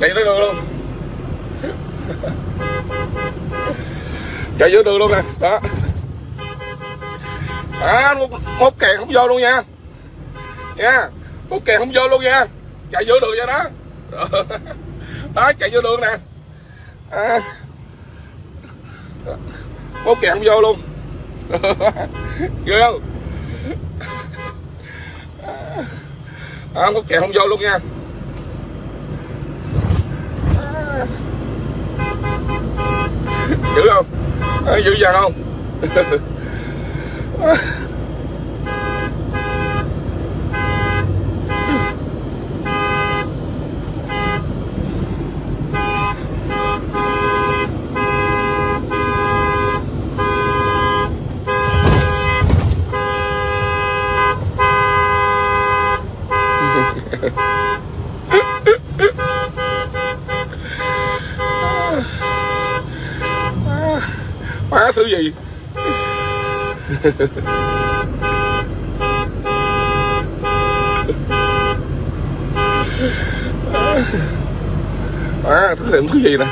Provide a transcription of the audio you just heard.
chạy tới đường luôn. Chạy giữa đường luôn nè, đó. Mốt kèn không vô luôn nha. Nha, mốt kèn không vô luôn nha. Chạy giữa đường nha đó. Đó, chạy giữa đường nè. Mốt kèn không vô luôn. Ghê không? Mốt kèn không vô luôn nha. Dữ không? Dữ dằn không? Má thứ gì? Thức thêm thứ gì nè.